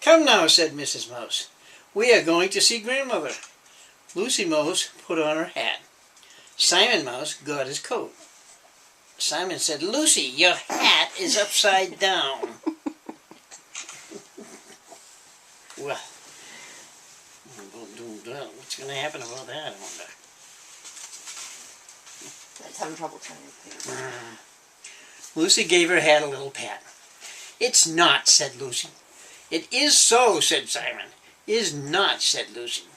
"Come now," said Mrs. Mouse. "We are going to see Grandmother." Lucy Mouse put on her hat. Simon Mouse got his coat. Simon said, "Lucy, your hat is upside down." Well, what's going to happen about that, I wonder? That's having trouble turning the page. Lucy gave her hat a little pat. "It's not," said Lucy. "It is so," said Simon. "Is not," said Lucy.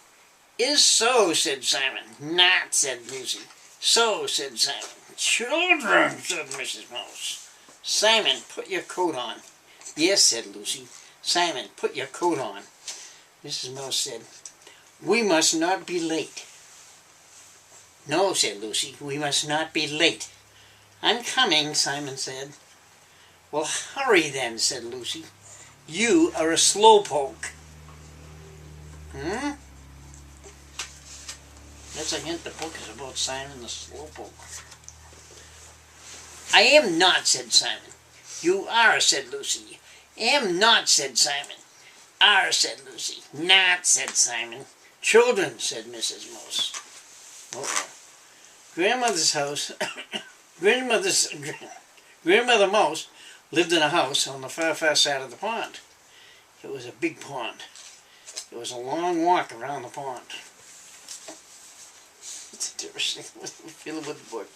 "Is so," said Simon. "Not," said Lucy. "So," said Simon. "Children," said Mrs. Mouse. "Simon, put your coat on." "Yes," said Lucy. "Simon, put your coat on." Mrs. Mouse said, "We must not be late." "No," said Lucy, "we must not be late." "I'm coming," Simon said. "Well, hurry then," said Lucy. "You are a slowpoke." That's a hint the book is about Simon the Slowpoke. "I am not," said Simon. "You are," said Lucy. "Am not," said Simon. "Are," said Lucy. "Not," said Simon. "Children," said Mrs. Mouse. Grandmother's house, Grandmother Mouse lived in a house on the far, far side of the pond. It was a big pond. It was a long walk around the pond. It's interesting. What do you feel about the book?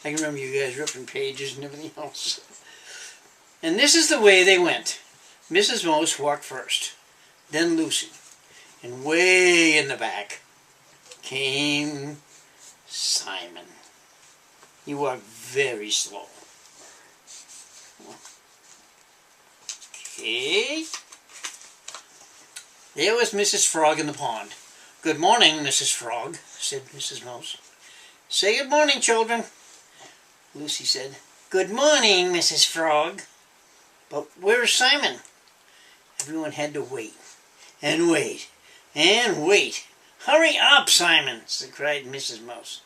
I can remember you guys ripping pages and everything else. And this is the way they went. Mrs. Mouse walked first, then Lucy, and way in the back came Simon. He walked very slow. Okay. There was Mrs. Frog in the pond. "Good morning, Mrs. Frog," said Mrs. Mouse. "Say good morning, children." Lucy said, "Good morning, Mrs. Frog." "But where's Simon?" Everyone had to wait, and wait, and wait. "Hurry up, Simon," cried Mrs. Mouse.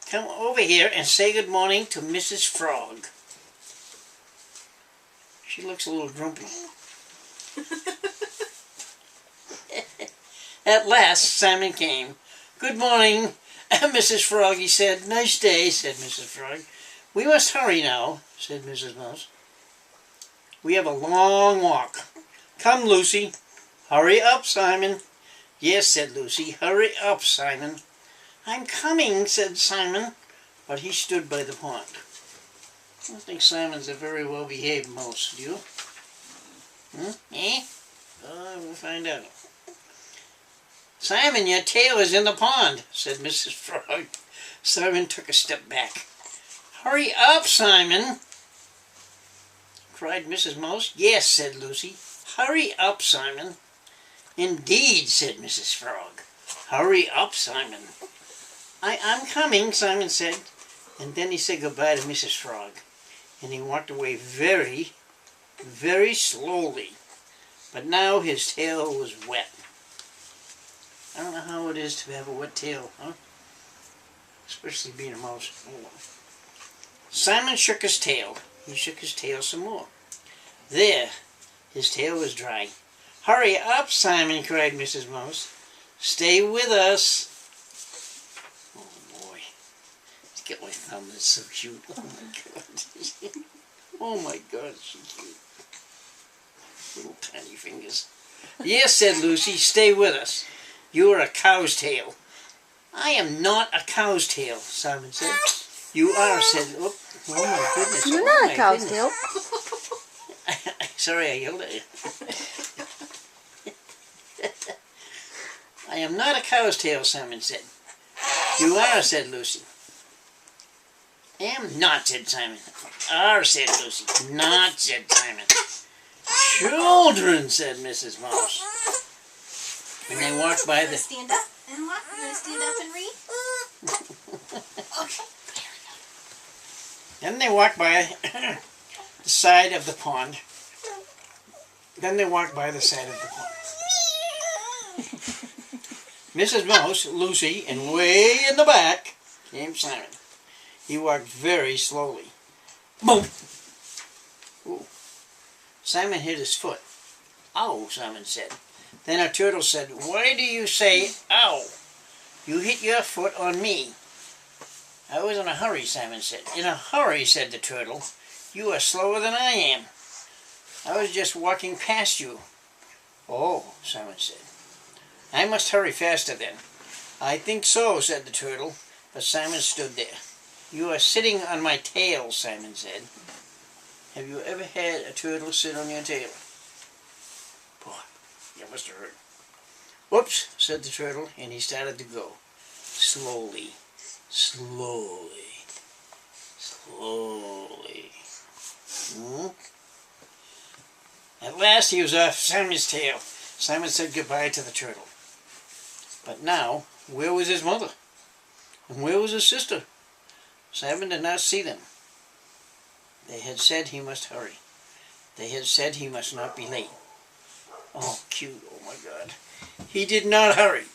"Come over here and say good morning to Mrs. Frog." She looks a little grumpy. At last Simon came. "Good morning, Mrs. Frog," he said. "Nice day," said Mrs. Frog. "We must hurry now," said Mrs. Mouse. "We have a long walk. Come, Lucy." "Hurry up, Simon." "Yes," said Lucy. "Hurry up, Simon." "I'm coming," said Simon, but he stood by the pond. I don't think Simon's a very well-behaved mouse, do you? We'll find out. "Simon, your tail is in the pond," said Mrs. Frog. Simon took a step back. "Hurry up, Simon," cried Mrs. Mouse. "Yes," said Lucy. "Hurry up, Simon." "Indeed," said Mrs. Frog. "Hurry up, Simon." I'm coming," Simon said. And then he said goodbye to Mrs. Frog. And he walked away very, very slowly. But now his tail was wet. I don't know how it is to have a wet tail, huh? Especially being a mouse. Oh. Simon shook his tail. He shook his tail some more. There, his tail was dry. "Hurry up, Simon," cried Mrs. Mouse. "Stay with us." Oh boy. Let's get my thumb. That's so cute. Oh my God. Oh my God, it's so cute. Little tiny fingers. "Yes," said Lucy, "stay with us. You are a cow's tail." "I am not a cow's tail," Simon said. "You are," said... Oh my goodness. You're not a cow's tail. Sorry, I yelled at you. "I am not a cow's tail," Simon said. "You are," said Lucy. "Am not," said Simon. "Are," said Lucy. "Not," said Simon. "Children," said Mrs. Mouse. And they walked by the... Stand up and what? You want to stand up and read? Okay. Then they walked by the side of the pond. Then they walked by the side of the pond. Mrs. Mouse, Lucy, and way in the back came Simon. He walked very slowly. Boom! Ooh. Simon hit his foot. Ow, Simon said. Then a turtle said, why do you say ow? You hit your foot on me. I was in a hurry, Simon said. In a hurry, said the turtle. You are slower than I am. I was just walking past you. Oh, Simon said. I must hurry faster then. I think so, said the turtle, but Simon stood there. You are sitting on my tail, Simon said. Have you ever had a turtle sit on your tail? Boy, you must have heard. Whoops, said the turtle, and he started to go. Slowly, slowly, slowly. At last he was off Simon's tail. Simon said goodbye to the turtle. But now, where was his mother? And where was his sister? Simon did not see them. They had said he must hurry. They had said he must not be late. Oh, cute, oh my God. He did not hurry,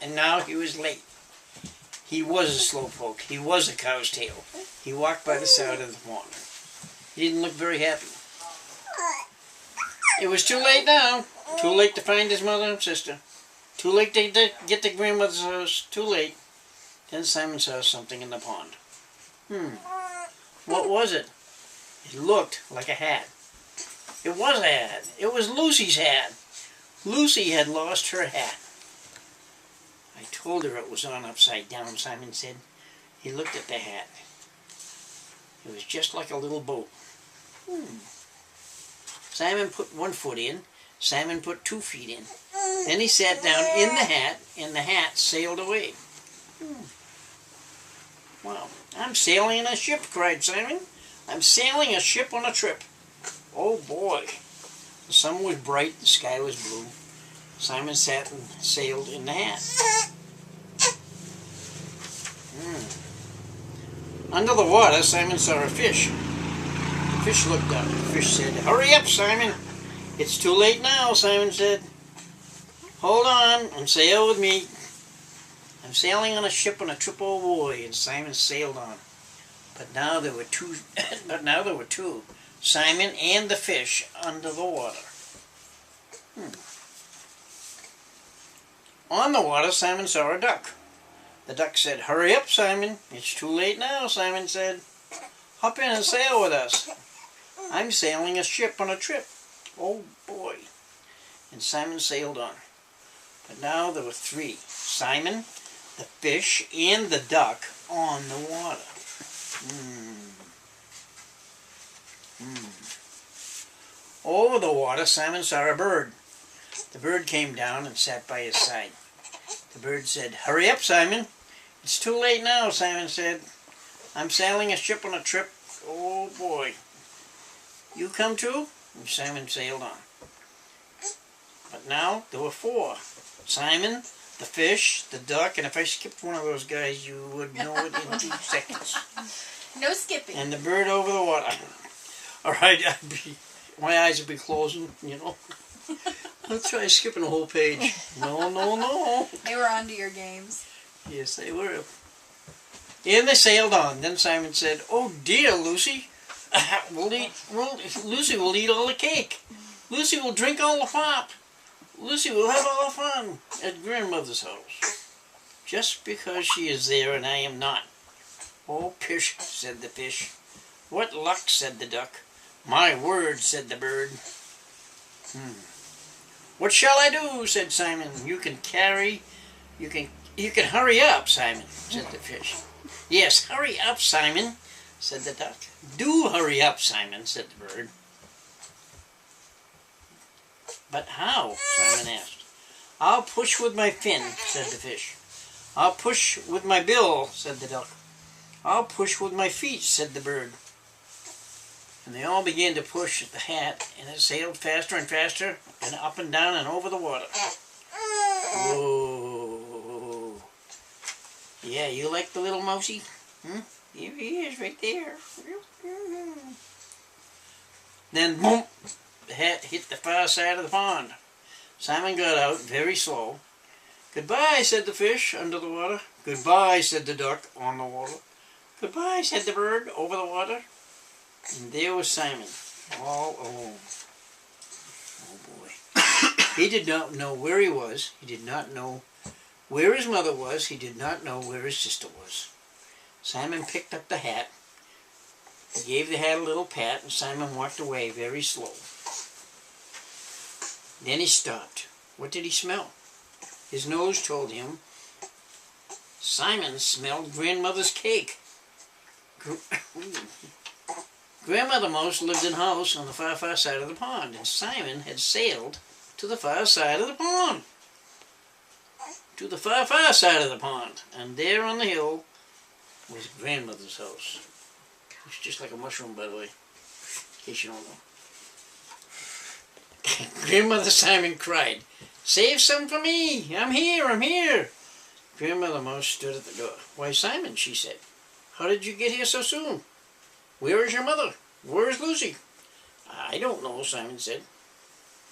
and now he was late. He was a slowpoke. He was a cow's tail. He walked by the side of the pond. He didn't look very happy. It was too late now. Too late to find his mother and sister. Too late to get to grandmother's house. Too late. Then Simon saw something in the pond. What was it? It looked like a hat. It was a hat. It was Lucy's hat. Lucy had lost her hat. I told her it was on upside down, Simon said. He looked at the hat. It was just like a little boat. Simon put one foot in. Simon put 2 feet in. Then he sat down in the hat, and the hat sailed away. Wow, I'm sailing in a ship, cried Simon. I'm sailing a ship on a trip. Oh boy. The sun was bright, the sky was blue. Simon sat and sailed in the hat. Under the water, Simon saw a fish. The fish looked up. The fish said, hurry up, Simon. It's too late now, Simon said. Hold on and sail with me. I'm sailing on a ship on a trip, oh boy, and Simon sailed on. But now there were two. Simon and the fish under the water. On the water, Simon saw a duck. The duck said, hurry up, Simon. It's too late now, Simon said. Hop in and sail with us. I'm sailing a ship on a trip. Oh boy. And Simon sailed on. But now there were 3. Simon, the fish, and the duck on the water. Over the water, Simon saw a bird. The bird came down and sat by his side. The bird said, hurry up, Simon. It's too late now, Simon said. I'm sailing a ship on a trip. Oh boy. You come too? And Simon sailed on. But now there were 4. Simon, the fish, the duck, and if I skipped one of those guys, you would know it in 2 seconds. No skipping. And the bird over the water. All right, my eyes would be closing, you know. Let's try skipping a whole page. No, no, no. They were onto your games. Yes, they were. And they sailed on. Then Simon said, oh dear, Lucy. Lucy will eat all the cake. Lucy will drink all the pop. Lucy will have all the fun at grandmother's house. Just because she is there and I am not. Oh, pish, said the fish. What luck, said the duck. My word, said the bird. What shall I do, said Simon. You can hurry up, Simon, said the fish. Yes, hurry up, Simon, said the duck. Do hurry up, Simon, said the bird. But how? Simon asked. I'll push with my fin, said the fish. I'll push with my bill, said the duck. I'll push with my feet, said the bird. And they all began to push at the hat, and it sailed faster and faster, and up and down and over the water. Whoa. Yeah, you like the little mousey? Here he is, right there. Then, boom, the hat hit the far side of the pond. Simon got out very slow. Goodbye, said the fish under the water. Goodbye, said the duck on the water. Goodbye, said the bird over the water. And there was Simon, all alone. Oh boy. He did not know where he was. He did not know where his mother was. He did not know where his sister was. Simon picked up the hat. He gave the hat a little pat, and Simon walked away very slow. Then he stopped. What did he smell? His nose told him Simon smelled grandmother's cake. Grandmother Mouse lived in a house on the far, far side of the pond, and Simon had sailed to the far side of the pond. To the far, far side of the pond. And there on the hill was grandmother's house. It's just like a mushroom, by the way, in case you don't know. Grandmother Simon cried, "Save some for me! I'm here, I'm here!" Grandmother Mouse stood at the door. "Why, Simon," she said, "how did you get here so soon? Where is your mother? Where is Lucy?" "I don't know," Simon said.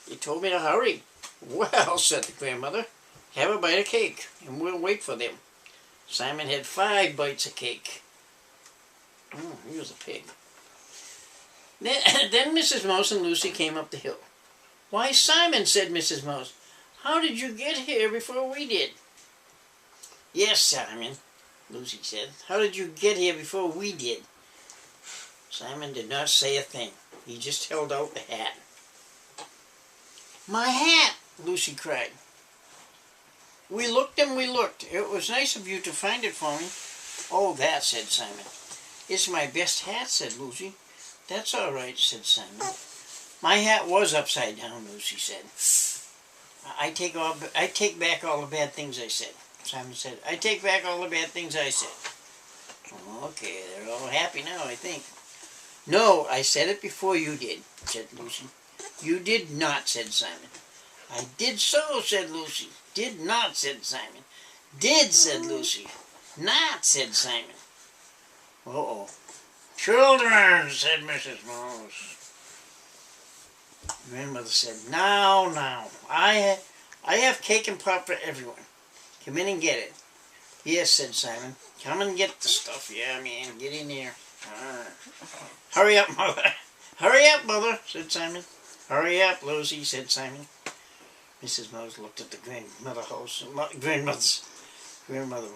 "You told me to hurry." "Well," said the grandmother, "have a bite of cake, and we'll wait for them." Simon had 5 bites of cake. Oh, he was a pig. Then Mrs. Mouse and Lucy came up the hill. "Why, Simon," said Mrs. Mouse, "how did you get here before we did?" "Yes, Simon," Lucy said, "how did you get here before we did?" Simon did not say a thing. He just held out the hat. "My hat!" Lucy cried. "We looked and we looked. It was nice of you to find it for me." "Oh, that," said Simon. "It's my best hat," said Lucy. "That's all right," said Simon. "My hat was upside down," Lucy said. I take back all the bad things I said." Simon said, "I take back all the bad things I said." "Okay, they're all happy now, I think." "No, I said it before you did," said Lucy. "You did not," said Simon. "I did so," said Lucy. "Did not," said Simon. "Did," said Lucy. "Not," said Simon. Uh-oh. "Children," said Mrs. Mouse. Grandmother said, Now, I have cake and pop for everyone. Come in and get it." "Yes," said Simon. "Come and get the stuff." "Yeah, man, get in there." "Hurry up, Mother." "Hurry up, Mother," said Simon. "Hurry up, Lucy," said Simon. Mrs. Mouse looked at the grandmother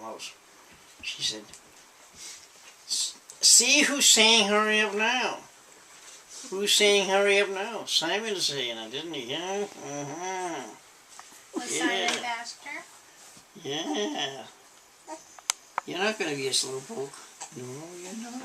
Mouse. She said, "See who's saying hurry up now." "Who's saying hurry up now?" "Simon's saying it, didn't he?" "Yeah." Was Simon faster? Yeah. You're not going to be a slowpoke. No, you're not.